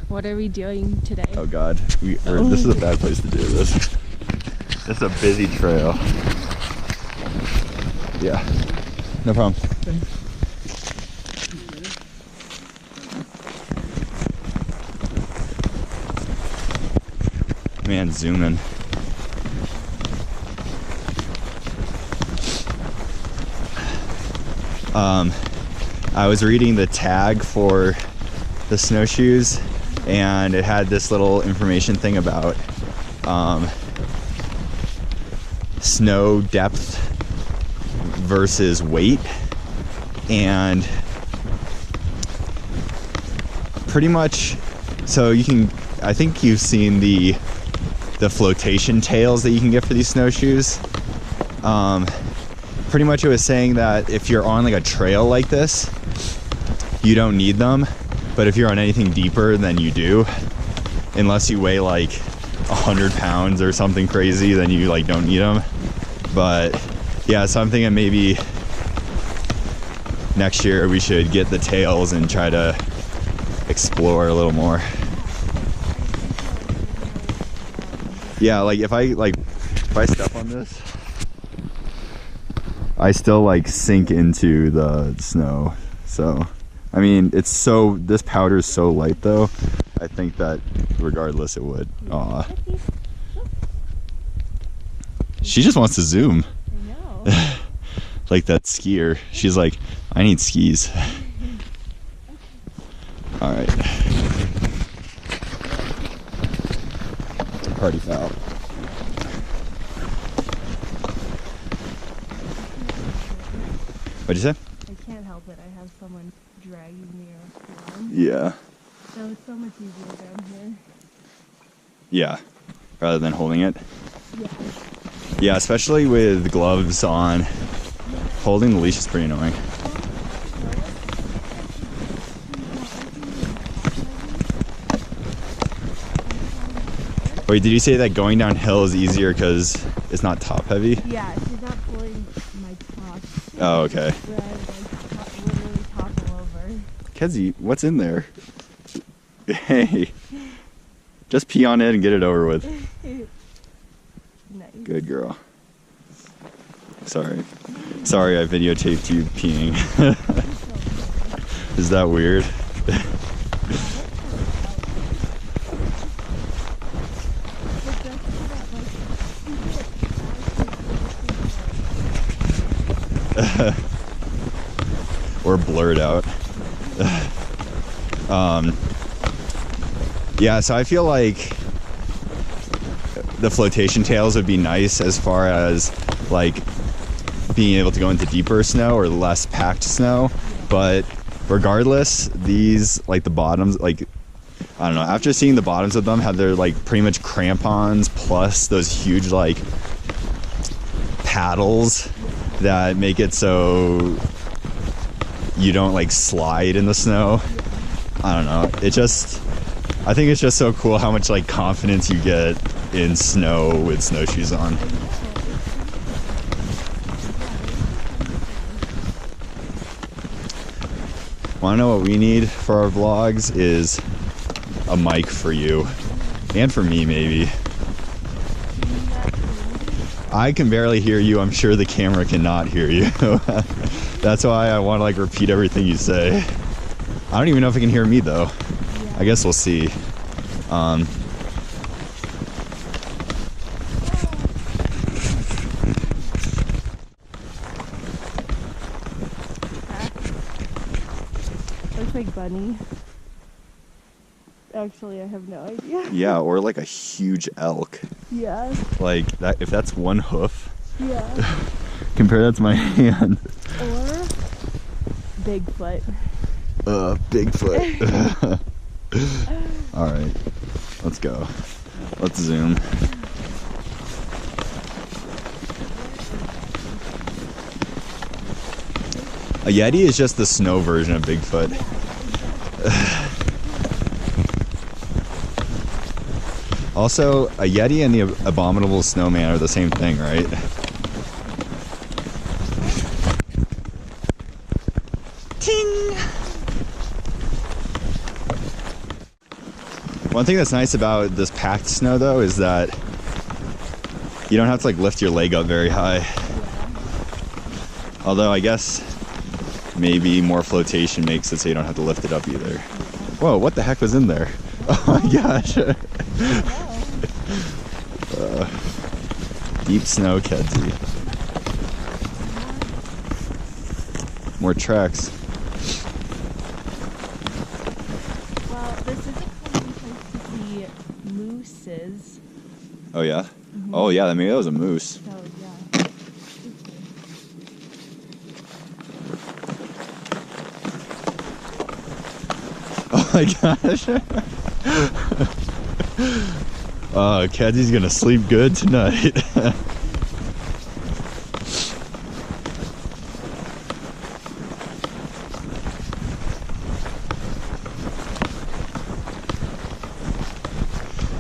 What are we doing today? Oh God, this is a bad place to do this. This is a busy trail. Yeah, no problem. Man, zooming. I was reading the tag for the snowshoes, and it had this little information thing about snow depth versus weight, and pretty much, so you can, I think you've seen the flotation tails that you can get for these snowshoes. Pretty much it was saying that if you're on like a trail like this, you don't need them, but if you're on anything deeper, then you do. Unless you weigh like 100 pounds or something crazy, then you like don't need them. But yeah, so I'm thinking maybe next year we should get the tails and try to explore a little more. Yeah, like if I step on this, I still like sink into the snow. So I mean, it's so, this powder is so light though, I think that regardless it would. Aw. She just wants to zoom. I know. Like that skier. She's like, I need skis. Alright. Party foul. What'd you say? I can't help it. I have someone dragging me around. Yeah. That was so much easier down here. Yeah. Rather than holding it. Yeah. Yeah, especially with gloves on. Holding the leash is pretty annoying. Wait, did you say that going downhill is easier because it's not top heavy? Yeah, she's not pulling my top. Oh, okay. Where I literally topple over. Kedzie, what's in there? Hey. Just pee on it and get it over with. Nice. Good girl. Sorry. Sorry I videotaped you peeing. Is that weird? Or blurred out. Yeah, so I feel like the flotation tails would be nice as far as like being able to go into deeper snow or less packed snow, but regardless, these, like the bottoms, like I don't know, after seeing the bottoms of them have their like pretty much crampons plus those huge like paddles that make it so you don't like slide in the snow. I don't know, it just, I think it's just so cool how much like confidence you get in snow with snowshoes on. Wanna know what we need for our vlogs is a mic for you. And for me, maybe. I can barely hear you. I'm sure the camera cannot hear you. That's why I want to like repeat everything you say. I don't even know if it can hear me though. Yeah. I guess we'll see. Looks like bunny. Actually, I have no idea. Yeah, or like a huge elk. Yeah. Like that, if that's one hoof. Yeah. Compare that to my hand. Or Bigfoot. Bigfoot. All right, let's go. Let's zoom. A Yeti is just the snow version of Bigfoot. Also, a Yeti and the abominable snowman are the same thing, right? Ting! One thing that's nice about this packed snow though is that you don't have to like lift your leg up very high. Yeah. Although I guess maybe more flotation makes it so you don't have to lift it up either. Whoa, what the heck was in there? Oh my gosh. Deep snow, Kedzie. More tracks. Well, this is a common place to see mooses. Oh yeah? Oh yeah, maybe that was a moose. So yeah. Oh my gosh. Oh, Kedzie's gonna sleep good tonight.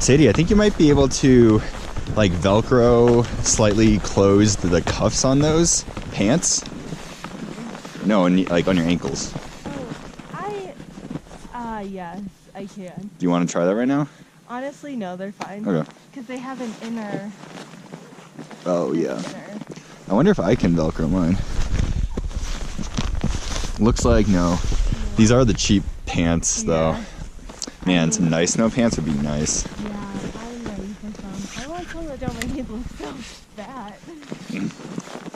Sadie, I think you might be able to like Velcro slightly close the cuffs on those pants. No, like on your ankles. Oh, yes, I can. Do you want to try that right now? Honestly, no, they're fine. Okay. Because they have an inner. Oh yeah. Inner. I wonder if I can Velcro mine. Looks like no. These are the cheap pants though. Yeah. Man, some nice snow pants would be nice. Yeah, I'm ready for some. I want some that don't make me look so fat.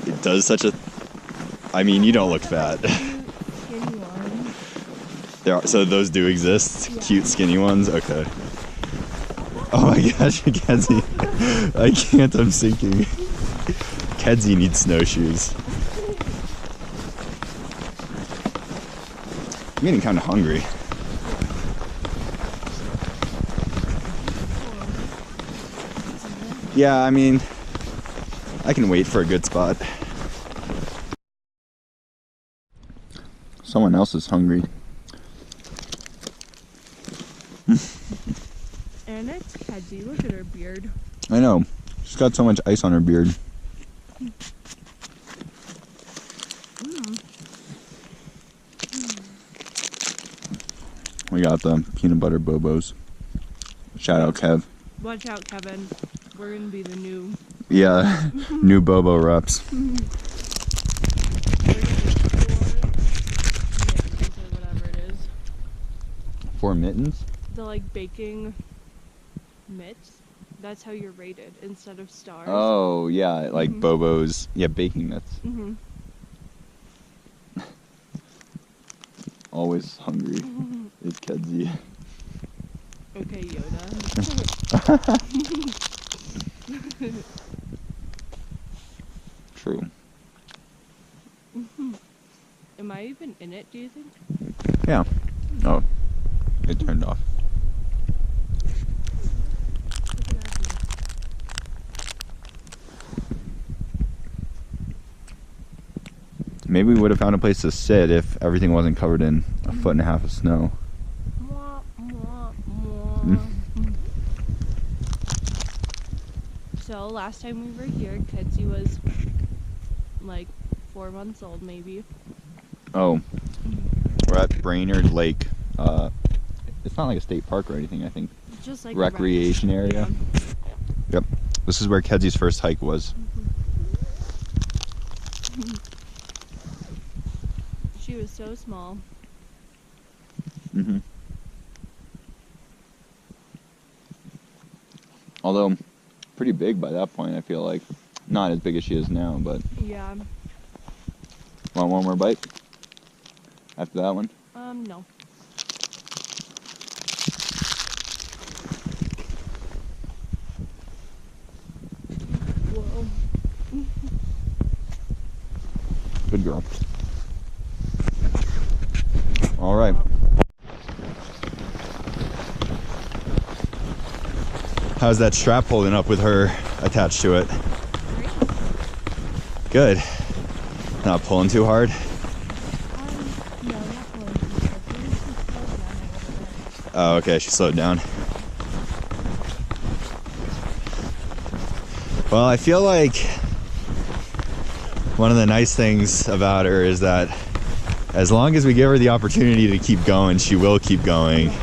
It does such a... I mean, you don't look fat. Skinny ones. So those do exist? Yeah. Cute skinny ones? Okay. Oh my gosh, Kedzie. I can't, I'm sinking. Kedzie needs snowshoes. I'm getting kind of hungry. Yeah, I mean, I can wait for a good spot. Someone else is hungry. And it's Kedzie. Look at her beard. I know. She's got so much ice on her beard. We got the peanut butter bobos. Shout out, Kev. Watch out, Kevin. We're gonna be the new. Yeah, new bobo reps. We're gonna be 4 mittens or whatever it is. 4 mittens? The like baking mitts. That's how you're rated instead of stars. Oh, yeah, like bobos. Yeah, baking mitts. Mhm. Always hungry is Kedzie. Okay, Yoda. True. Am I even in it, do you think? Yeah. Oh, it turned off. Look at that view. Maybe we would have found a place to sit if everything wasn't covered in a foot and a half of snow. Mwah, mwah, mwah. So last time we were here, Kedzie was like 4 months old, maybe. Oh, we're at Brainard Lake. It's not like a state park or anything, I think. Just like Recreation area. Yep. This is where Kedzie's first hike was. She was so small. Mm-hmm. Although, pretty big by that point, I feel like. Not as big as she is now, but... Yeah. Want one more bite? After that one? No. Whoa. Good girl. All right. How's that strap holding up with her attached to it? Great. Good. Not pulling too hard? No, not pulling too hard. Maybe she slowed down a little bit. Oh, okay, she slowed down. Well, I feel like one of the nice things about her is that as long as we give her the opportunity to keep going, she will keep going. She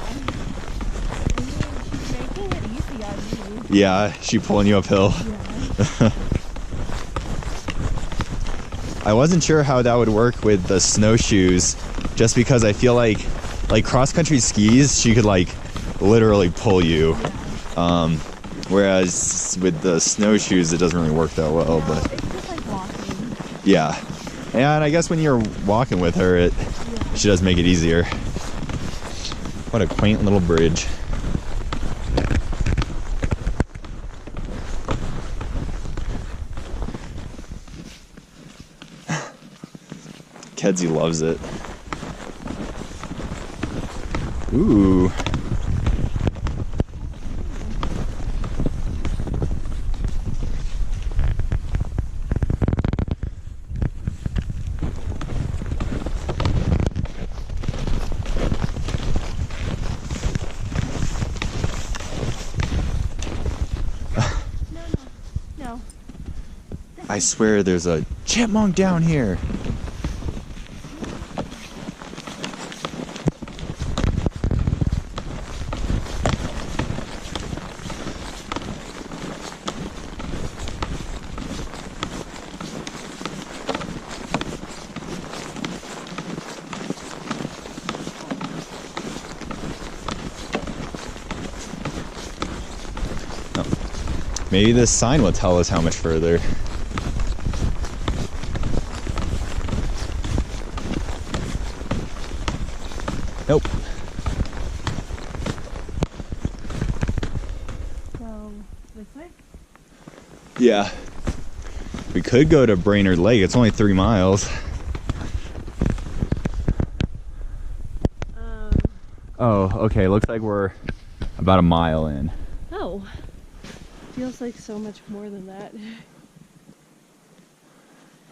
Yeah, she pulling you uphill. Yeah. I wasn't sure how that would work with the snowshoes, just because I feel like cross-country skis, she could like literally pull you. Whereas with the snowshoes, it doesn't really work that well. But it's just like walking. yeah, and I guess when you're walking with her, she does make it easier. What a quaint little bridge. Kedzie loves it. Ooh. No. I swear there's a chipmunk down here. Maybe this sign will tell us how much further. Nope. So, this way? Yeah. We could go to Brainard Lake. It's only 3 miles. Oh, okay. Looks like we're about a mile in. Oh. Feels like so much more than that.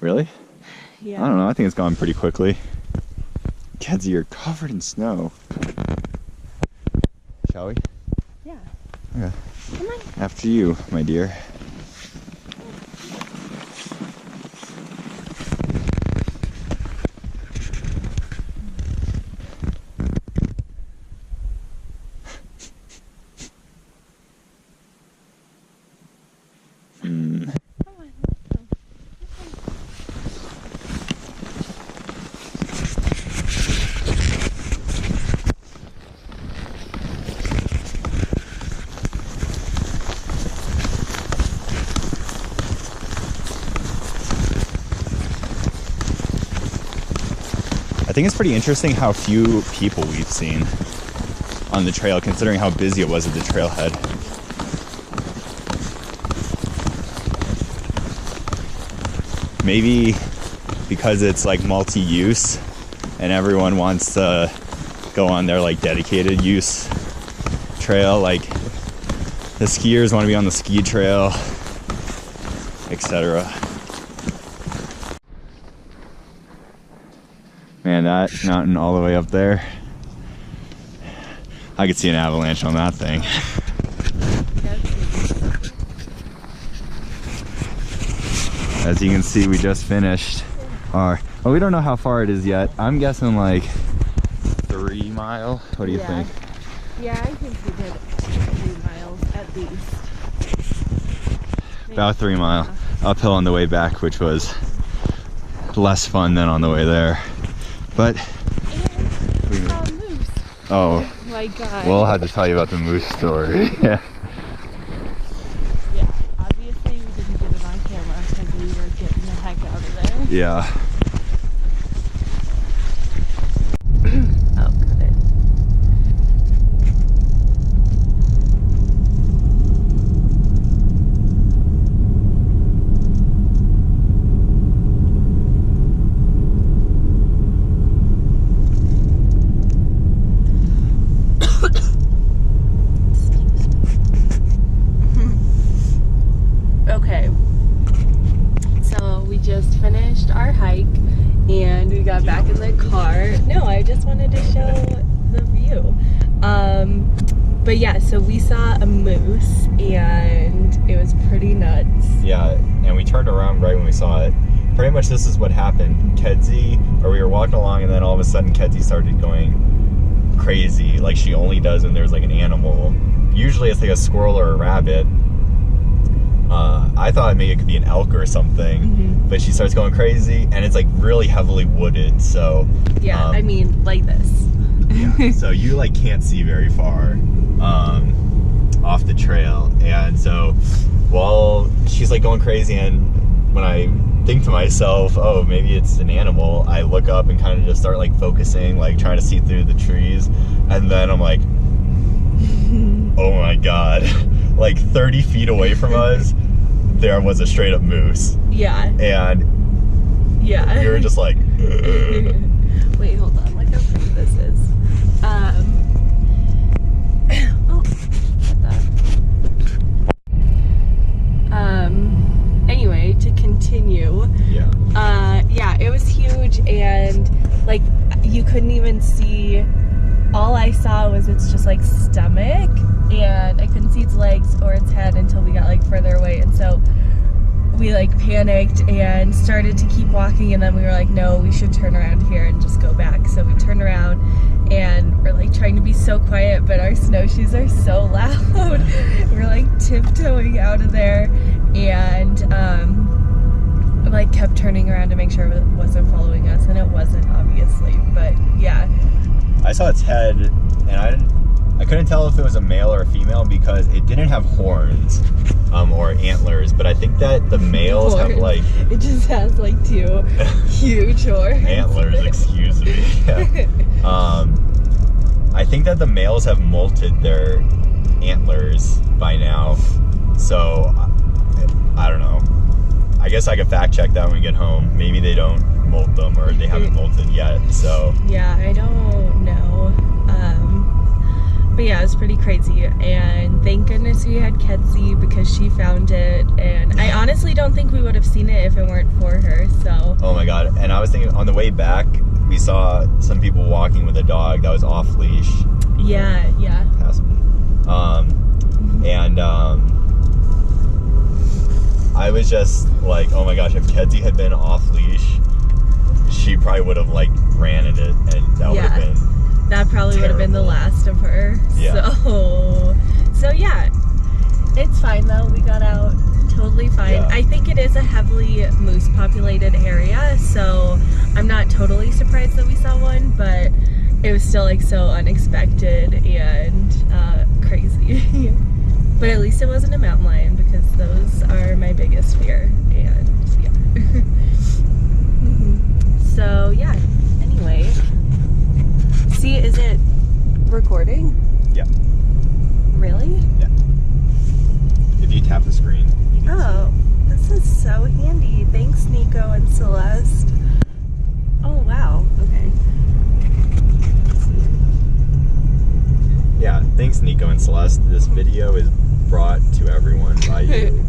Really? Yeah. I don't know. I think it's gone pretty quickly. Kedzie, you're covered in snow. Shall we? Yeah. Okay. Come on. After you, my dear. Come on, let's go. I think it's pretty interesting how few people we've seen on the trail, considering how busy it was at the trailhead. Maybe because it's like multi-use and everyone wants to go on their like dedicated use trail, like the skiers want to be on the ski trail, etc. Man, that mountain all the way up there, I could see an avalanche on that thing. As you can see, we just finished our, well, we don't know how far it is yet. I'm guessing like 3 miles. What do you think? Yeah, I think we did 3 miles at least. About 3 miles. Uphill on the way back, which was less fun than on the way there. But and moose. oh My God. we'll have to tell you about the moose story. Yeah. Yeah, obviously we didn't get it on camera because we were getting the heck out of there. Yeah. Oh, got it. Okay, so we just finished our hike and we got back in the car. No, I just wanted to show the view. But yeah, so we saw a moose and it was pretty nuts. Yeah, and we turned around right when we saw it. Pretty much this is what happened. Kedzie, or we were walking along and then all of a sudden Kedzie started going crazy, like she only does when there's like an animal. Usually it's like a squirrel or a rabbit, I thought maybe it could be an elk or something, but she starts going crazy, and it's like really heavily wooded. So yeah, I mean, like this. yeah, so you like can't see very far off the trail, and so while she's like going crazy, and when I think to myself, oh, maybe it's an animal, I look up and kind of just start like focusing, like trying to see through the trees, and then I'm like, oh my god, like 30 feet away from us there was a straight up moose. Yeah. And yeah, we were just like wait, hold on, look how pretty this is. Oh, what the? Anyway, to continue. Yeah, it was huge, and like you couldn't even see. All I saw was its just like stomach, and I couldn't see its legs or its head until we got like further away, and so we like panicked and started to keep walking, and then we were like, no, we should turn around here and just go back. So we turned around and we're like trying to be so quiet, but our snowshoes are so loud. We're like tiptoeing out of there, and like kept turning around to make sure it wasn't following us, and it wasn't, obviously. But yeah, I saw its head, and I couldn't tell if it was a male or a female because it didn't have horns or antlers, but I think that the males have like... It just has like 2 huge horns. Antlers, excuse me. Yeah. I think that the males have molted their antlers by now, so I don't know. I guess I could fact check that when we get home. Maybe they don't molt them, or they haven't molted yet, so... Yeah, I don't know. But yeah, it was pretty crazy, and thank goodness we had Ketzy because she found it, and I honestly don't think we would have seen it if it weren't for her, so... Oh my god, and I was thinking, on the way back, we saw some people walking with a dog that was off-leash. Yeah, yeah. Past me. I was just like, oh my gosh, if Ketzy had been off-leash, she probably would have like ran at it, and that would have been... That probably would have been the last of her. Yeah. So yeah, it's fine though. We got out totally fine. Yeah. I think it is a heavily moose populated area, so I'm not totally surprised that we saw one, but it was still like so unexpected and crazy. But at least it wasn't a mountain lion, because those are my biggest fear, and yeah. So yeah, anyway. See, is it recording? Yeah. Really? Yeah. If you tap the screen, you can see. This is so handy. Thanks, Nico and Celeste. Oh, wow. Okay. Yeah, thanks, Nico and Celeste. This video is brought to everyone by you.